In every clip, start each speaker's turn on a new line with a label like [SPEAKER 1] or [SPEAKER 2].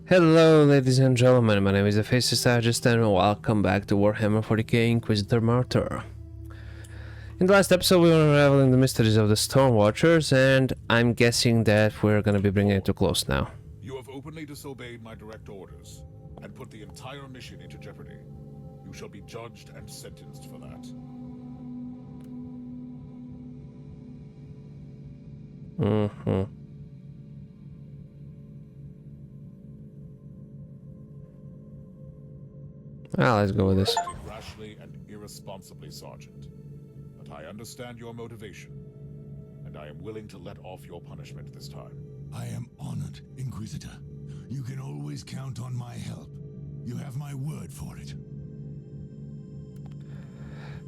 [SPEAKER 1] Hello ladies and gentlemen, my name is the Faceless Strategist and welcome back to Warhammer 40k Inquisitor Martyr. In the last episode we were unraveling the mysteries of the Storm Watchers, and I'm guessing that we're gonna be bringing it to close now.
[SPEAKER 2] You have openly disobeyed my direct orders and put the entire mission into jeopardy. You shall be judged and sentenced for that.
[SPEAKER 1] Let's go with this.
[SPEAKER 2] Acted rashly and irresponsibly, Sergeant. But I understand your motivation, and I am willing to let off your punishment this time.
[SPEAKER 3] I am honored, Inquisitor. You can always count on my help. You have my word for it.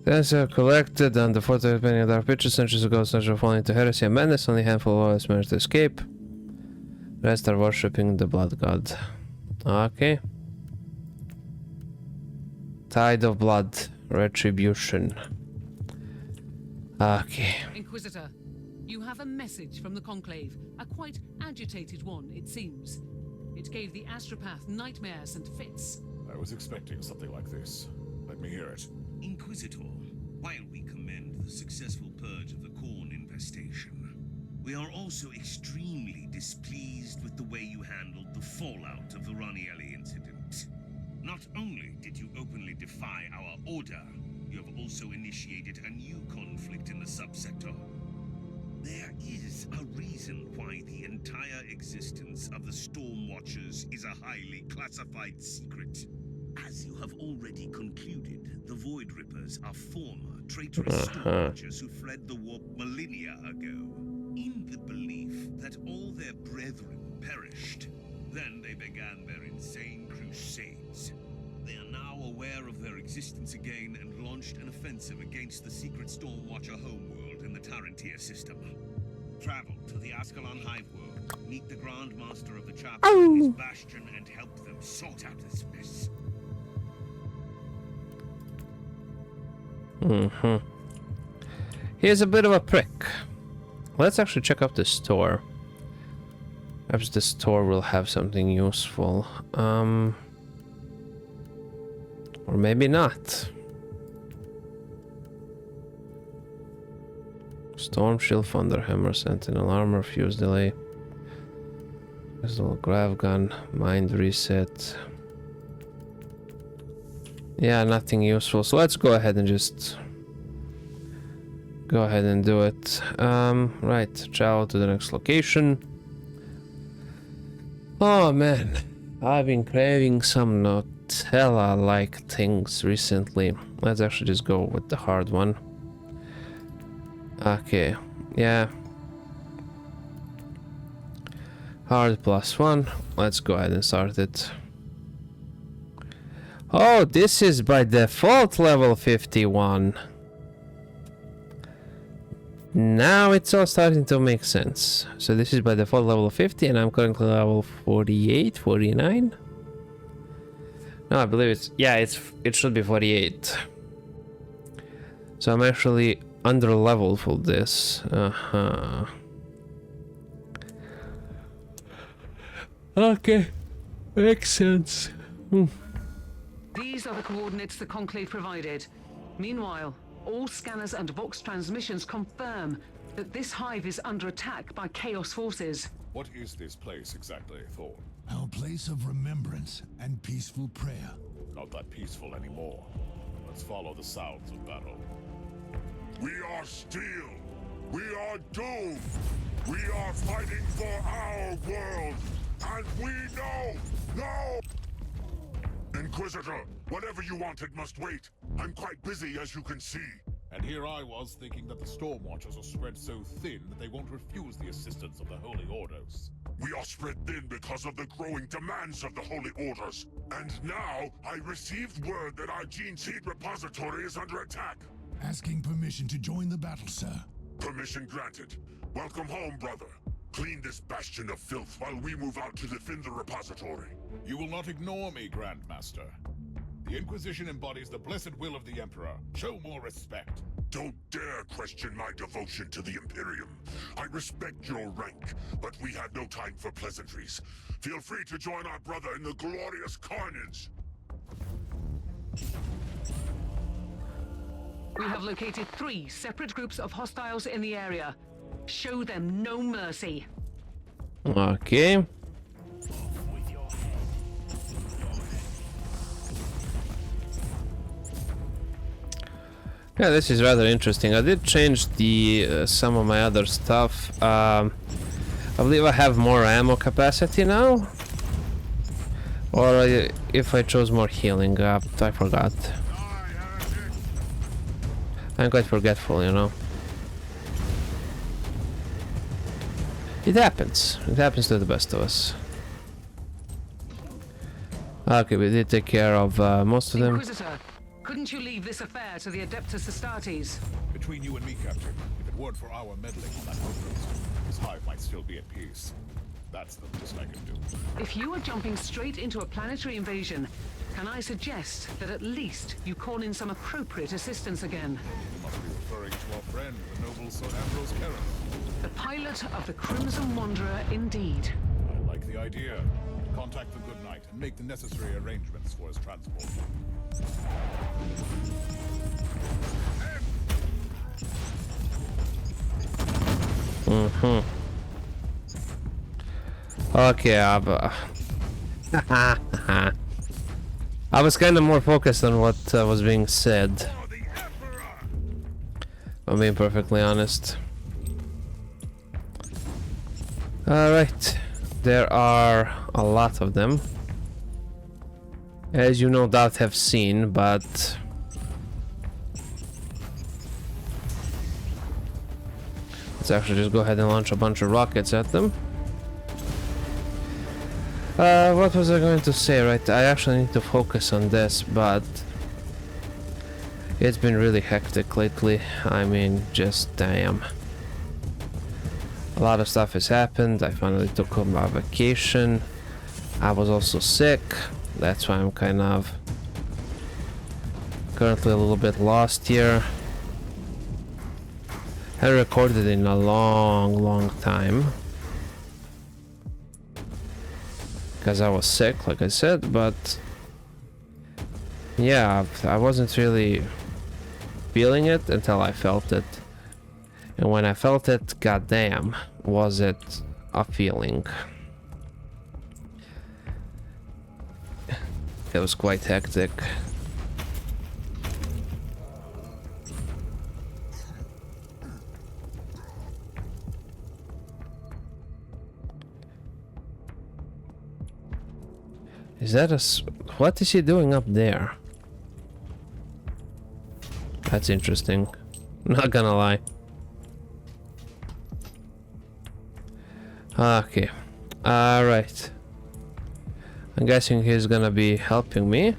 [SPEAKER 1] Thence are collected on the fourth of many dark pictures centuries ago, such are falling into heresy and madness. Only a handful of us managed to escape. The rest are worshipping the blood god. Okay. Tide of blood. Retribution. Okay.
[SPEAKER 4] Inquisitor, you have a message from the Conclave. A quite agitated one, it seems. It gave the astropath nightmares and fits.
[SPEAKER 2] I was expecting something like this. Let me hear it.
[SPEAKER 5] Inquisitor, while we commend the successful purge of the Khorne infestation, we are also extremely displeased with the way you handled the fallout of the Ranielli incident. Not only did you openly defy our order, you have also initiated a new conflict in the subsector. There is a reason why the entire existence of the Storm Watchers is a highly classified secret. As you have already concluded, the Void Rippers are former traitorous Storm Watchers who fled the warp millennia ago, in the belief that all their brethren perished. Then they began their insane crusades. They are now aware of their existence again and launched an offensive against the secret Stormwatcher homeworld in the Tarantia system. Travel to the Ascalon Hive world, meet the Grand Master of the Chapter in his bastion, and help them sort out this mess.
[SPEAKER 1] Here's a bit of a prick. Let's actually check out the store. Perhaps the store will have something useful. Or maybe not. Storm Shield, Thunderhammer, Sentinel Armor, Fuse Delay, Crystal Grav Gun, Mind Reset. Yeah, nothing useful. So let's go ahead and just go ahead and do it. Right, travel to the next location. Oh man, I've been craving some Nutella-like things recently. Let's actually just go with the hard one. Okay, yeah. Hard +1. Let's go ahead and start it. Oh, this is by default level 51. Now it's all starting to make sense. So this is by default level 50 and I'm currently level 48, 49. No, I believe it's, yeah, it should be 48. So I'm actually under leveled for this. Okay, makes sense.
[SPEAKER 4] These are the coordinates the Conclave provided. Meanwhile, all scanners and Vox transmissions confirm that this hive is under attack by Chaos forces.
[SPEAKER 2] What is this place exactly, Thorn?
[SPEAKER 3] Our place of remembrance and peaceful prayer.
[SPEAKER 2] Not that peaceful anymore. Let's follow the sounds of battle.
[SPEAKER 6] We are steel. We are doomed. We are fighting for our world. And we know. No! Inquisitor, whatever you wanted must wait. I'm quite busy, as you can see.
[SPEAKER 2] And here I was thinking that the Storm Watchers are spread so thin that they won't refuse the assistance of the Holy Orders.
[SPEAKER 6] We are spread thin because of the growing demands of the Holy Orders. And now, I received word that our gene seed repository is under attack.
[SPEAKER 3] Asking permission to join the battle, sir.
[SPEAKER 6] Permission granted. Welcome home, brother. Clean this bastion of filth while we move out to defend the repository.
[SPEAKER 2] You will not ignore me, Grand Master. The Inquisition embodies the blessed will of the Emperor. Show more respect.
[SPEAKER 6] Don't dare question my devotion to the Imperium. I respect your rank, but we have no time for pleasantries. Feel free to join our brother in the glorious carnage.
[SPEAKER 4] We have located 3 separate groups of hostiles in the area. Show them no mercy.
[SPEAKER 1] Okay. Yeah, this is rather interesting. I did change the some of my other stuff. I believe I have more ammo capacity now. Or if I chose more healing, I forgot. I'm quite forgetful, you know. It happens. It happens to the best of us. Okay, we did take care of most of them.
[SPEAKER 4] Inquisitor, couldn't you leave this affair to the Adeptus Astartes?
[SPEAKER 2] Between you and me, Captain, if it weren't for our meddling on that outpost, this hive might still be at peace. That's the least I can do.
[SPEAKER 4] If you are jumping straight into a planetary invasion, can I suggest that at least you call in some appropriate assistance again?
[SPEAKER 2] You must be referring to our friend, the noble Sir Ambrose Kerris.
[SPEAKER 4] The pilot of the Crimson Wanderer, indeed.
[SPEAKER 2] I like the idea. Contact the Good Knight and make the necessary arrangements for his transport.
[SPEAKER 1] Okay, I was kind of more focused on what was being said. I'm being perfectly honest. Alright, there are a lot of them, as you no doubt have seen, but let's actually just go ahead and launch a bunch of rockets at them. What was I going to say, right? I actually need to focus on this, but it's been really hectic lately. I mean, just damn. A lot of stuff has happened. I finally took my vacation. I was also sick. That's why I'm kind of currently a little bit lost here. I recorded in a long time. Because I was sick, like I said, but yeah, I wasn't really feeling it until I felt it. And when I felt it, goddamn, was it a feeling. It was quite hectic. Is that what is he doing up there? That's interesting. Not gonna lie. Okay. Alright. I'm guessing he's gonna be helping me.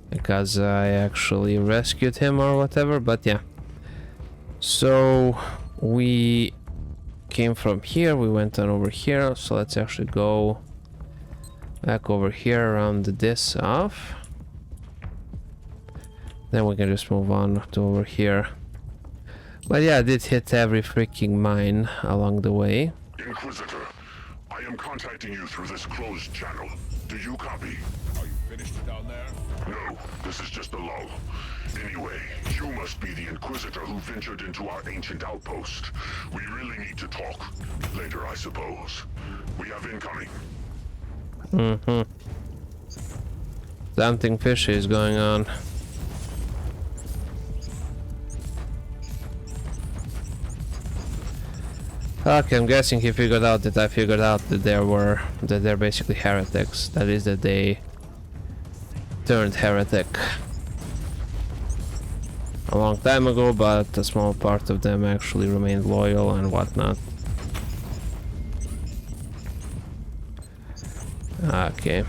[SPEAKER 1] Because I actually rescued him or whatever, but yeah. So we came from here, we went on over here, so let's actually go back over here, around this off. Then we can just move on to over here. But yeah, I did hit every freaking mine along the way.
[SPEAKER 6] Inquisitor, I am contacting you through this closed channel. Do you copy?
[SPEAKER 2] Are you finished down there?
[SPEAKER 6] No, this is just a lull. Anyway, you must be the Inquisitor who ventured into our ancient outpost. We really need to talk. Later, I suppose. We have incoming.
[SPEAKER 1] Something fishy is going on. Okay, I'm guessing he figured out that I figured out that they're basically heretics. That is, that they turned heretic a long time ago, but a small part of them actually remained loyal and whatnot. Okay.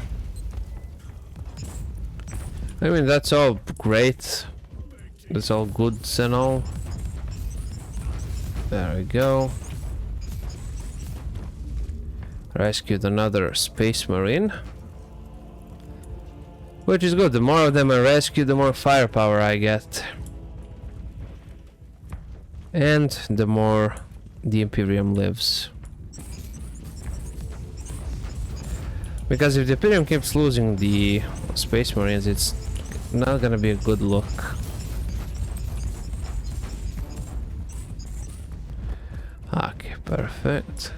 [SPEAKER 1] I mean, that's all great. That's all good and all. There we go. Rescued another space marine. Which is good. The more of them I rescue, the more firepower I get. And the more the Imperium lives. Because if the Imperium keeps losing the Space Marines, it's not gonna be a good look. Okay, perfect.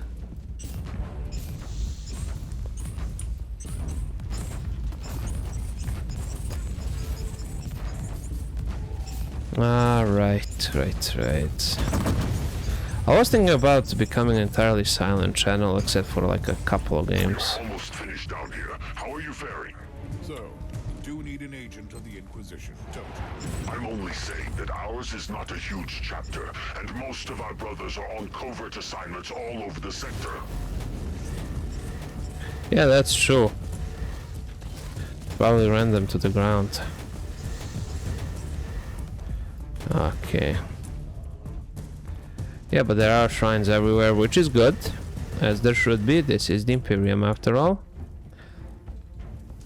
[SPEAKER 1] Right. I was thinking about becoming an entirely silent channel, except for like a couple of games.
[SPEAKER 6] Almost finished down here. How are you faring?
[SPEAKER 2] So, you do need an agent of the Inquisition, don't you?
[SPEAKER 6] I'm only saying that ours is not a huge chapter, and most of our brothers are on covert assignments all over the sector.
[SPEAKER 1] Yeah, that's true. Probably ran them to the ground. Okay. Yeah, but there are shrines everywhere, which is good, as there should be. This is the Imperium after all.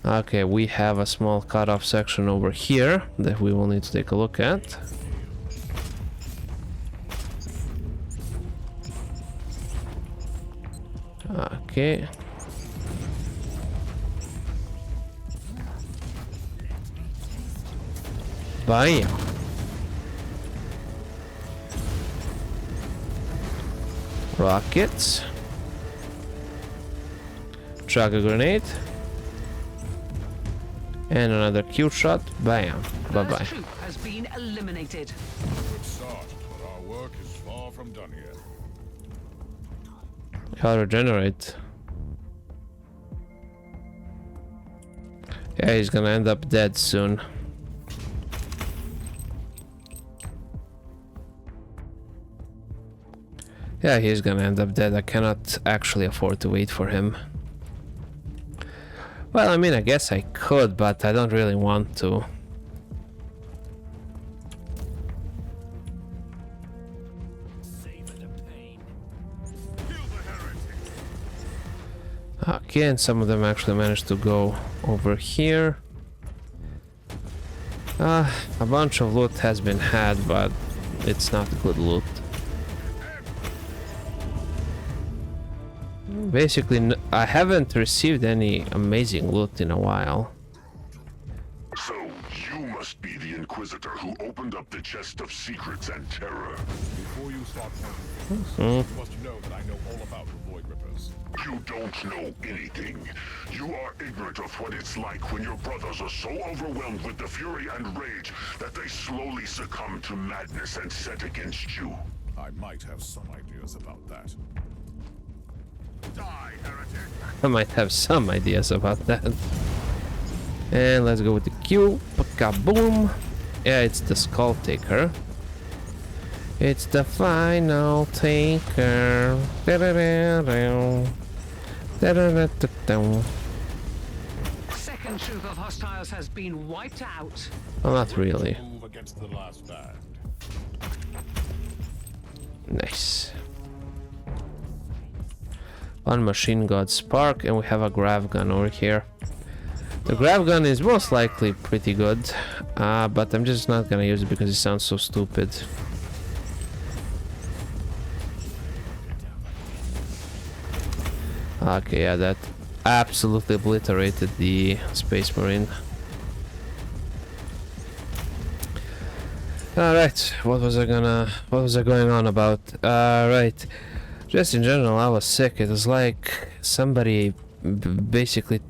[SPEAKER 1] Okay, we have a small cut-off section over here that we will need to take a look at. Okay. Bam. Rockets. Chuck a grenade. And another Q shot. Bam. Bye bye.
[SPEAKER 4] First troop has been eliminated.
[SPEAKER 2] Good start, but our work is far from done here.
[SPEAKER 1] I'll regenerate. Yeah, he's gonna end up dead soon. Yeah, he's gonna end up dead. I cannot actually afford to wait for him. Well, I mean, I guess I could, but I don't really want to. Okay, and some of them actually managed to go over here. A bunch of loot has been had, but it's not good loot. Basically, I haven't received any amazing loot in a while.
[SPEAKER 6] So, you must be the Inquisitor who opened up the chest of secrets and terror.
[SPEAKER 2] Before you start pointing fingers, you must know that I know all about the Void Rippers.
[SPEAKER 6] You don't know anything. You are ignorant of what it's like when your brothers are so overwhelmed with the fury and rage that they slowly succumb to madness and set against you.
[SPEAKER 2] I might have some ideas about that. Die, heretic!
[SPEAKER 1] I might have some ideas about that. And let's go with the Q. Kaboom! Yeah, it's the Skull Taker. It's the final taker.
[SPEAKER 4] Second troop of hostiles has been wiped out.
[SPEAKER 1] Well, not really.
[SPEAKER 2] Move against the last band.
[SPEAKER 1] Nice. One machine gun spark, and we have a grav gun over here. The grav gun is most likely pretty good, but I'm just not gonna use it because it sounds so stupid. Okay, yeah, that absolutely obliterated the Space Marine. Alright, what was I going on about? Right. Just in general, I was sick. It was like somebody basically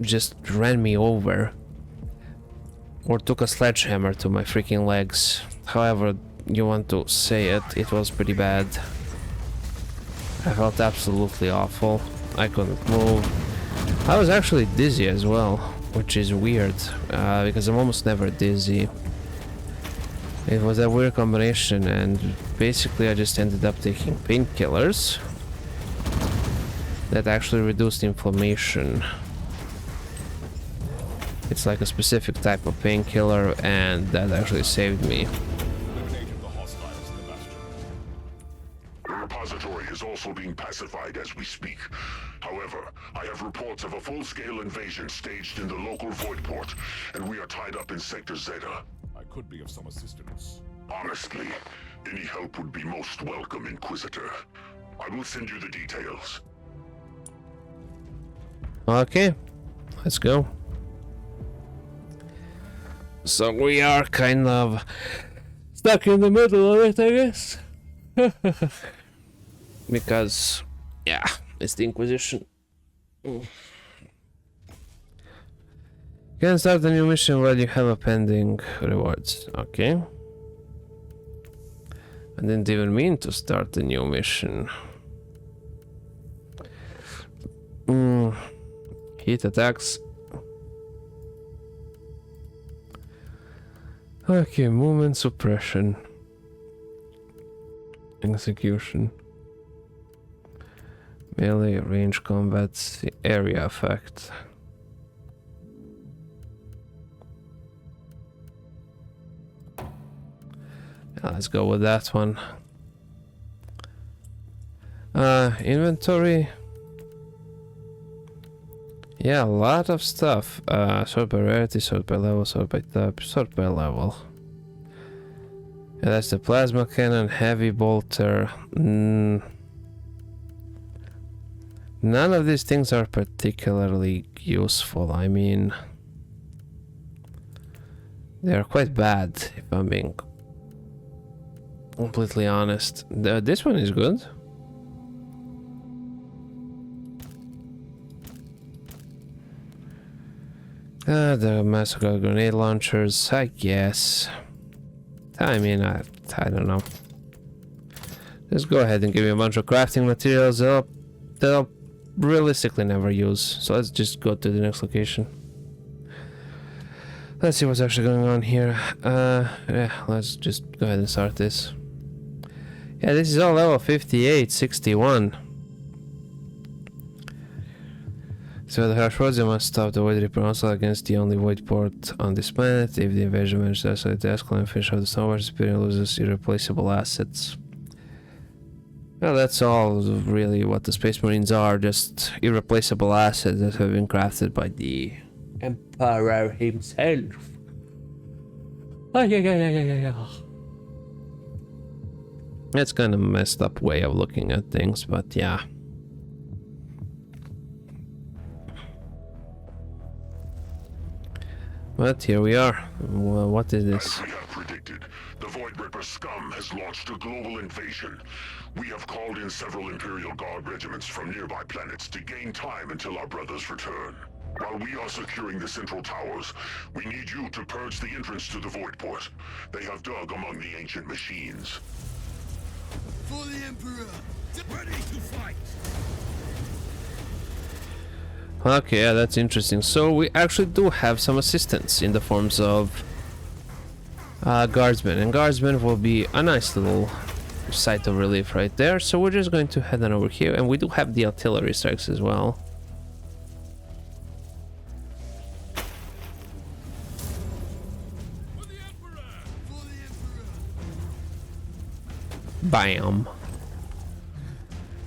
[SPEAKER 1] just ran me over. Or took a sledgehammer to my freaking legs. However you want to say it, it was pretty bad. I felt absolutely awful. I couldn't move. I was actually dizzy as well, which is weird, because I'm almost never dizzy. It was a weird combination, and basically I just ended up taking painkillers that actually reduced inflammation. It's like a specific type of painkiller, and that actually saved me.
[SPEAKER 2] Eliminated the hostiles in the bastion.
[SPEAKER 6] The repository is also being pacified as we speak. However, I have reports of a full-scale invasion staged in the local void port, and we are tied up in Sector Zeta.
[SPEAKER 2] I could be of some assistance.
[SPEAKER 6] Honestly, Any help would be most welcome, Inquisitor. I will send you the details.
[SPEAKER 1] Okay, let's go. So we are kind of stuck in the middle of it, I guess. Because, yeah, it's the Inquisition. Can start a new mission while you have a pending rewards. Okay. I didn't even mean to start a new mission. Heat attacks. Okay, movement suppression. Execution. Melee, range combat, area effect. Yeah, let's go with that one. Inventory. Yeah, a lot of stuff. Sort by rarity, sort by level, sort by type, sort by level. Yeah, that's the plasma cannon, heavy bolter. None of these things are particularly useful. I mean, they are quite bad, if I'm being completely honest. This one is good. The massacre grenade launchers, I guess. I mean, I don't know. Just go ahead and give me a bunch of crafting materials they'll realistically never use. So let's just go to the next location. Let's see what's actually going on here. Yeah, let's just go ahead and start this. Yeah, this is all level 58, 61. So the harsh words, you must stop the Void Reaper onslaught against the only Void port on this planet. If the invasion manages to escalate the escalate and finish off the Stonewatch, Superior loses irreplaceable assets. Well, that's all really what the Space Marines are, just irreplaceable assets that have been crafted by the Emperor himself. It's kind of a messed up way of looking at things, but yeah. But here we are. Well, what is this?
[SPEAKER 6] As we have predicted, the Void Ripper scum has launched a global invasion. We have called in several Imperial Guard regiments from nearby planets to gain time until our brothers return. While we are securing the central towers, we need you to purge the entrance to the Void Port. They have dug among the ancient machines.
[SPEAKER 3] For the Emperor! Ready to fight!
[SPEAKER 1] Okay, yeah, that's interesting. So we actually do have some assistance in the forms of guardsmen, and guardsmen will be a nice little site of relief right there. So we're just going to head on over here, and we do have the artillery strikes as well.
[SPEAKER 3] For the Emperor! For the Emperor!
[SPEAKER 1] Bam.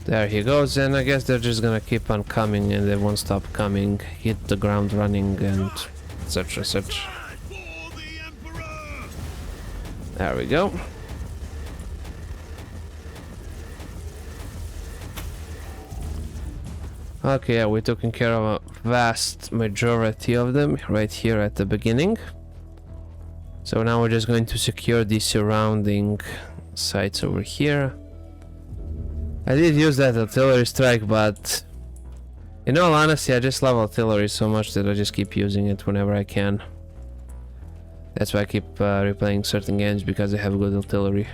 [SPEAKER 1] There he goes, and I guess they're just gonna keep on coming and they won't stop coming, hit the ground running and etc. such. There we go. Okay, yeah, we're taking care of a vast majority of them right here at the beginning. So now we're just going to secure the surrounding sites over here. I did use that artillery strike, but in all honesty, I just love artillery so much that I just keep using it whenever I can. That's why I keep replaying certain games, because they have good artillery.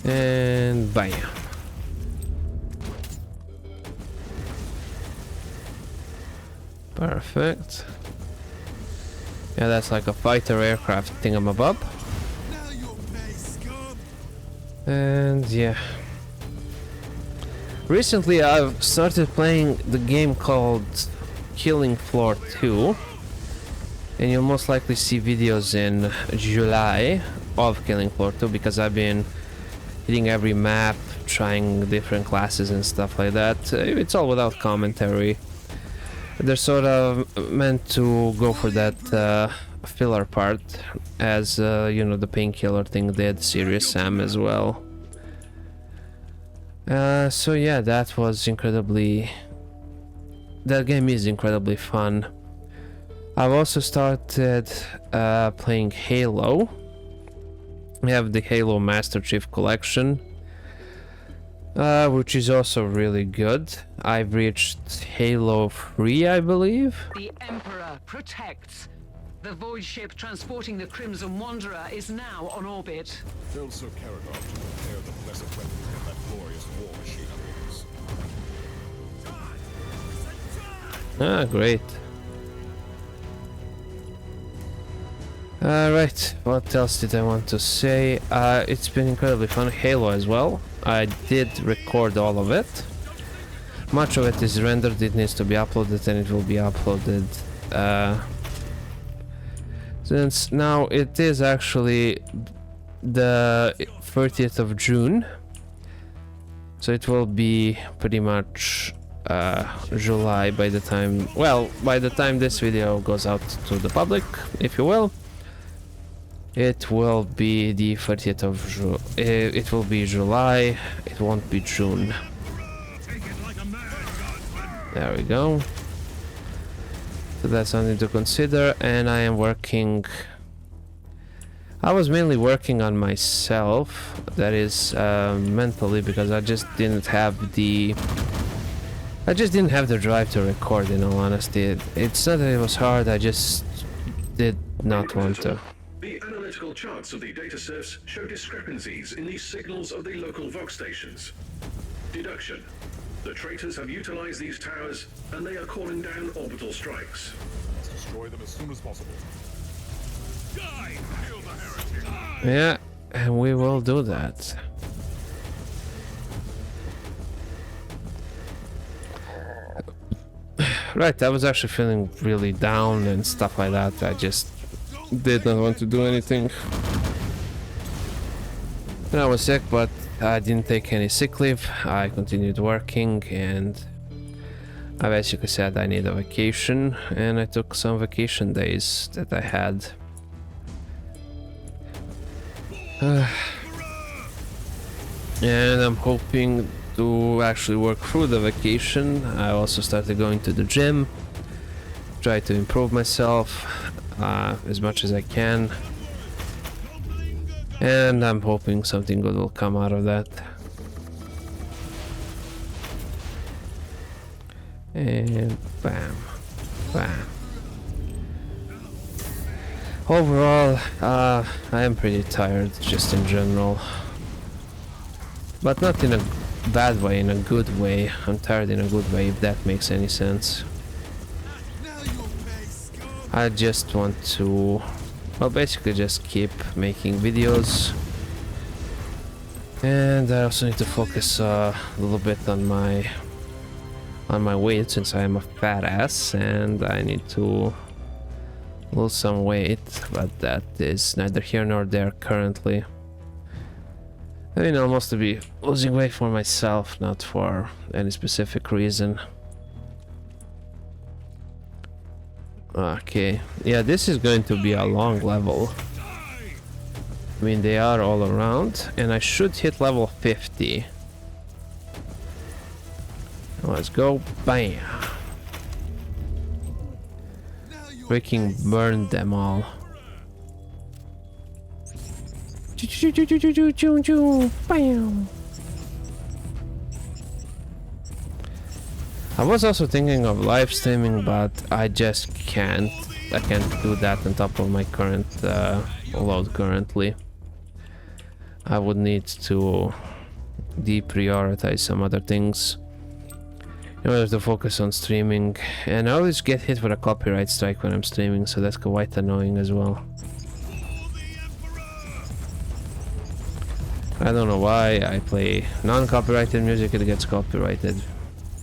[SPEAKER 1] And bam. Perfect. Yeah, that's like a fighter aircraft thingamabob. And yeah, recently I've started playing the game called Killing Floor 2, and you'll most likely see videos in July of Killing Floor 2, because I've been hitting every map, trying different classes and stuff like that. It's all without commentary. They're sort of meant to go for that filler part, as you know, the painkiller thing did, Serious Sam as well. So yeah, that was incredibly... that game is incredibly fun. I've also started playing Halo. We have the Halo Master Chief Collection, which is also really good. I've reached Halo 3, I believe.
[SPEAKER 4] The Emperor protects. The void ship transporting the Crimson Wanderer is now on orbit.
[SPEAKER 2] Tell Sir Caradog to prepare the blessed weapon that that glorious war machine is.
[SPEAKER 1] Ah, great. Right, what else did I want to say? It's been incredibly fun. Halo as well. I did record all of it. Much of it is rendered, it needs to be uploaded, and it will be uploaded since now it is actually the 30th of June, so it will be pretty much July by the time, well, by the time this video goes out to the public, if you will. It will be the 30th of June. It will be July, it won't be June. There we go. So that's something to consider, and I am working... I was mainly working on myself, that is mentally, because I just didn't have the... I just didn't have the drive to record, in all honesty. It's not that it was hard, I just did not want to.
[SPEAKER 7] The analytical charts of the datasets show discrepancies in the signals of the local Vox stations. Deduction. The traitors have utilized these towers, and they are calling down orbital strikes.
[SPEAKER 2] Let's destroy them as soon as possible. Die! Kill the heretic! Die!
[SPEAKER 1] Yeah, and we will do that. Right, I was actually feeling really down and stuff like that. I just did not want to do anything. And I was sick, but I didn't take any sick leave. I continued working, and I basically said I need a vacation, and I took some vacation days that I had. And I'm hoping to actually work through the vacation. I also started going to the gym, try to improve myself as much as I can, and I'm hoping something good will come out of that. And bam, bam. Overall, I am pretty tired, just in general, but not in a bad way, in a good way. I'm tired in a good way, if that makes any sense. I just want to, well, basically just keep making videos, and I also need to focus a little bit on my weight, since I am a fat ass and I need to lose some weight, but that is neither here nor there currently. I mean, I'll mostly be losing weight for myself, not for any specific reason. Okay, yeah, this is going to be a long level. I mean, they are all around, and I should hit level 50. Let's go, bam! Freaking burn them all. Bam! I was also thinking of live streaming, but I just can't. I can't do that on top of my current load currently. I would need to deprioritize some other things in order to focus on streaming, and I always get hit with a copyright strike when I'm streaming, so that's quite annoying as well. I don't know why I play non-copyrighted music, it gets copyrighted.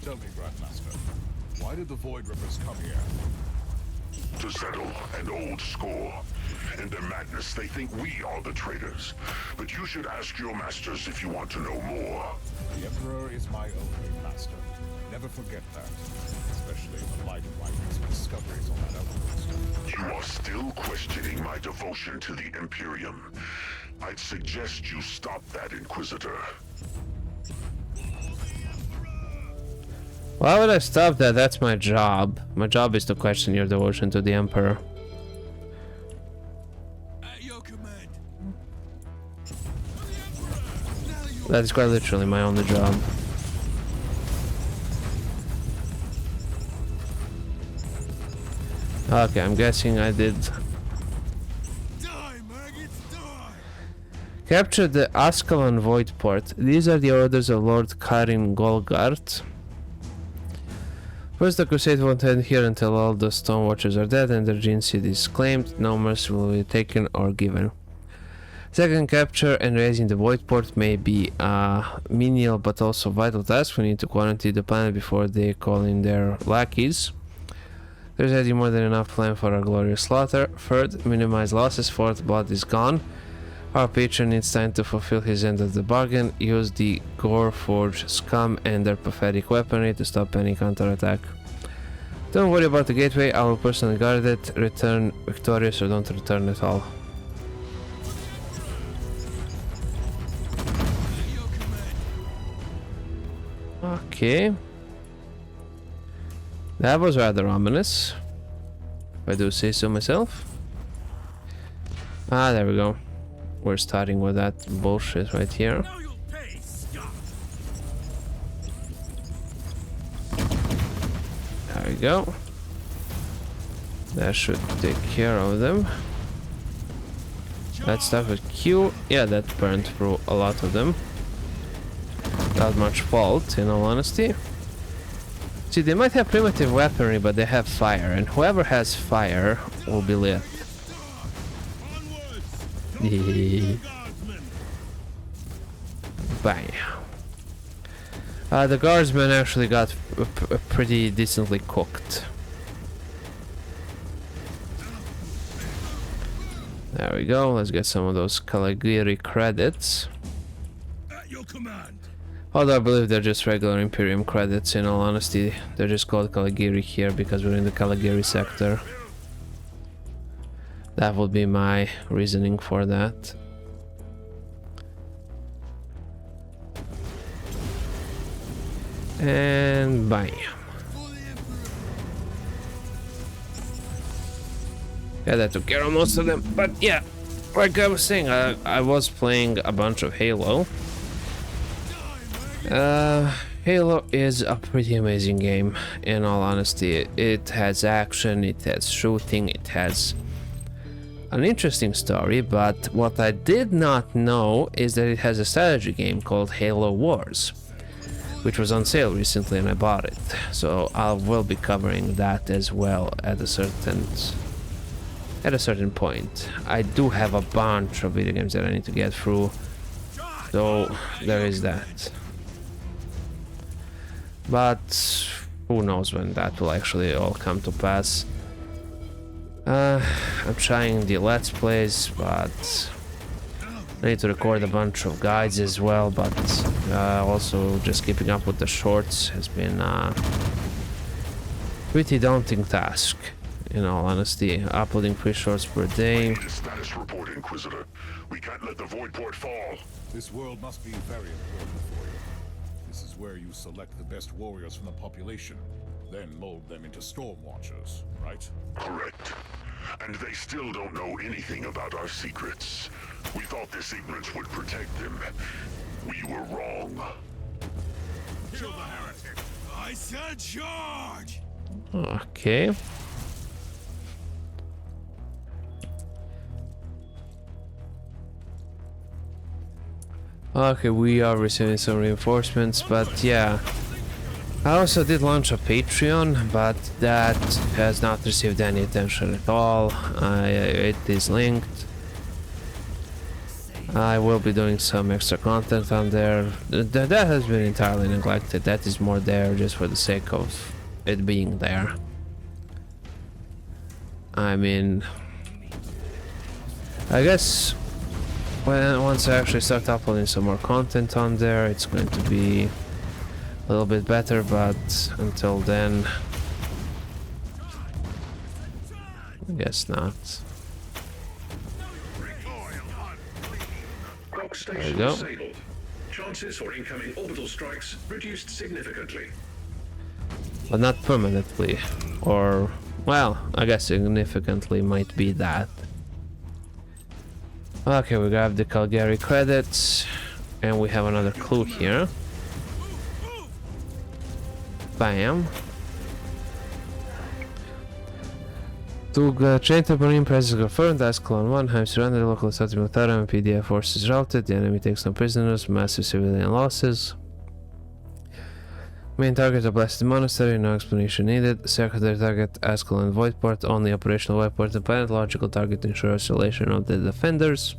[SPEAKER 2] Tell me, Grandmaster, why did the Void Rippers come here?
[SPEAKER 6] To settle an old score. In their madness, they think we are the traitors. But you should ask your masters if you want to know more.
[SPEAKER 2] The Emperor is my only master. Never forget that, especially in the light of my recent discoveries on that outpost.
[SPEAKER 6] You are still questioning my devotion to the Imperium. I'd suggest you stop that, Inquisitor.
[SPEAKER 1] Why would I stop that? That's my job. My job is to question your devotion to the Emperor.
[SPEAKER 3] At your command.
[SPEAKER 1] That is quite literally my only job. Okay, I'm guessing I did.
[SPEAKER 3] Die, maggots, die!
[SPEAKER 1] Capture the Ascalon Void Port. These are the orders of Lord Karin Golgart. First, the crusade won't end here until all the Stone Watchers are dead and the Gene City is claimed. No mercy will be taken or given. Second, capture and raising the Void Port may be a menial but also vital task. We need to quarantine the planet before they call in their lackeys. There's already more than enough plan for a glorious slaughter. Third, minimize losses. Fourth, blood is gone. Our patron needs time to fulfill his end of the bargain. Use the Gore-Forged scum and their pathetic weaponry to stop any counterattack. Don't worry about the gateway, I will personally guard it. Return victorious or don't return at all. Okay. That was rather ominous, if I do say so myself. Ah, there we go. We're starting with that bullshit right here.
[SPEAKER 3] Now you'll pay, scum!
[SPEAKER 1] There we go. That should take care of them. That stuff with Q, yeah, that burned through a lot of them. Not much fault, in all honesty. See, they might have primitive weaponry, but they have fire, and whoever has fire will be lit. Bang. The guardsmen actually got pretty decently cooked. There we go, let's get some of those Caligari credits.
[SPEAKER 3] At your command!
[SPEAKER 1] Although I believe they're just regular Imperium credits, in all honesty. They're just called Caligari here because we're in the Caligari sector. That would be my reasoning for that. And bam. Yeah, that took care of most of them. But yeah, like I was saying, I was playing a bunch of Halo. Halo is a pretty amazing game, in all honesty. It has action, it has shooting, it has an interesting story, but what I did not know is that it has a strategy game called Halo Wars, which was on sale recently and I bought it. So I will be covering that as well at a certain point. I do have a bunch of video games that I need to get through, so there is that. But who knows when that will actually all come to pass. I'm trying the Let's Plays, but I need to record a bunch of guides as well, but also just keeping up with the shorts has been a pretty daunting task, in all honesty. Uploading 3 shorts per day.
[SPEAKER 6] Status report, Inquisitor. We can't let the Void Port fall.
[SPEAKER 2] This world must be very important for you. This is where you select the best warriors from the population, then mold them into Storm Watchers, right?
[SPEAKER 6] Correct. And they still don't know anything about our secrets. We thought this ignorance would protect them. We were wrong.
[SPEAKER 3] Kill the heretic! I said charge!
[SPEAKER 1] Okay. Okay, we are receiving some reinforcements, but yeah. I also did launch a Patreon, but that has not received any attention at all. It is linked. I will be doing some extra content on there. That has been entirely neglected. That is more there just for the sake of it being there. I mean, I guess once I actually start uploading some more content on there, it's going to be a little bit better, but until then, I guess not.
[SPEAKER 7] Box
[SPEAKER 1] There we
[SPEAKER 7] station
[SPEAKER 1] go.
[SPEAKER 7] disabled. Chances for incoming orbital strikes reduced significantly.
[SPEAKER 1] But not permanently. Or, well, I guess significantly might be that. Okay, we grab the Calgary credits. And we have another clue here. Bam. To chain to Marine presence confirmed, as Clone 1, Heim surrendered, local settlement and PDF forces routed, the enemy takes no prisoners, massive civilian losses. Main target a blasted monastery, no explanation needed. Secondary target Askel and Voidport, only operational Voidport and planet. Logical target to ensure isolation of the defenders.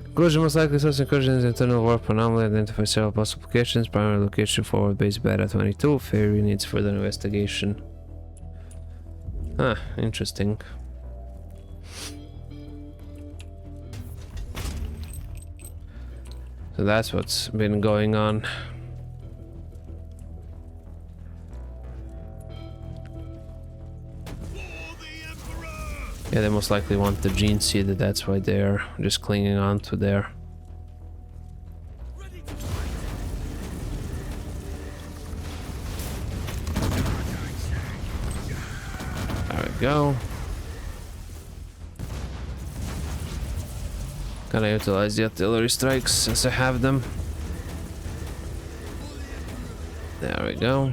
[SPEAKER 1] Conclusion: most likely source incursion is internal warp anomaly. Identify several possible locations. Primary location forward base Beta 22. Ferry needs further investigation. Huh, interesting. So that's what's been going on. Yeah, they most likely want the gene seed, that's why they're just clinging on to there. There we go. Gonna utilize the artillery strikes since I have them. There we go.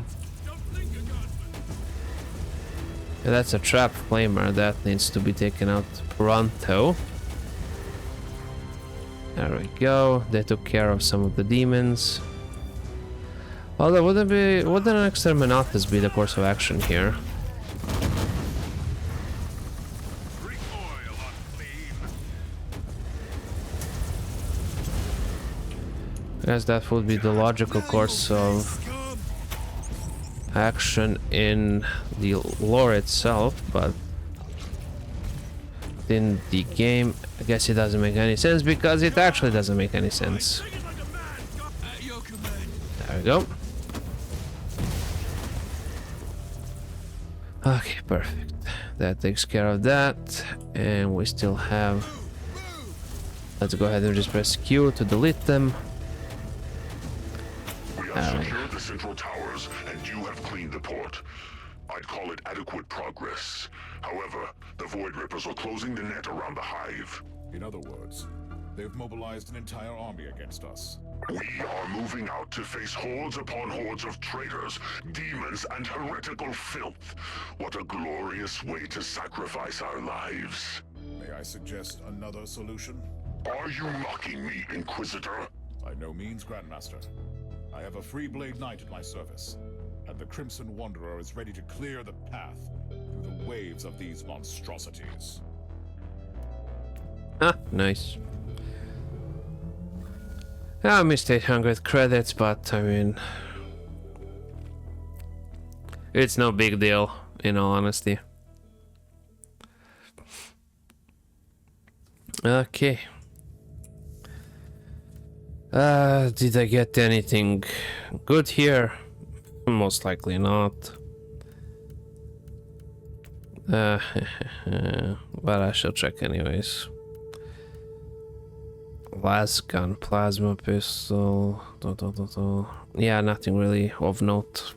[SPEAKER 1] Yeah, that's a trap flamer that needs to be taken out pronto. There we go. They took care of some of the demons. Although wouldn't an exterminatus be the course of action here? I guess that would be the logical course of action in the lore itself, but in the game, I guess it doesn't make any sense because it actually doesn't make any sense. There we go. Okay, perfect. That takes care of that, and we still have. Let's go ahead and just press Q to delete them.
[SPEAKER 6] We have secured the central towers, and you have cleaned the port. I'd call it adequate progress. However, the Void Rippers are closing the net around the hive.
[SPEAKER 2] In other words, they've mobilized an entire army against us.
[SPEAKER 6] We are moving out to face hordes upon hordes of traitors, demons, and heretical filth. What a glorious way to sacrifice our lives.
[SPEAKER 2] May I suggest another solution?
[SPEAKER 6] Are you mocking me, Inquisitor?
[SPEAKER 2] By no means, Grandmaster. I have a free blade knight at my service, and the Crimson Wanderer is ready to clear the path through the waves of these monstrosities.
[SPEAKER 1] Ah, nice. I missed 800 credits, but I mean, it's no big deal, in all honesty. Okay. Did I get anything good here? Most likely not. But I shall check anyways. Lasgun, plasma pistol. Yeah, nothing really of note.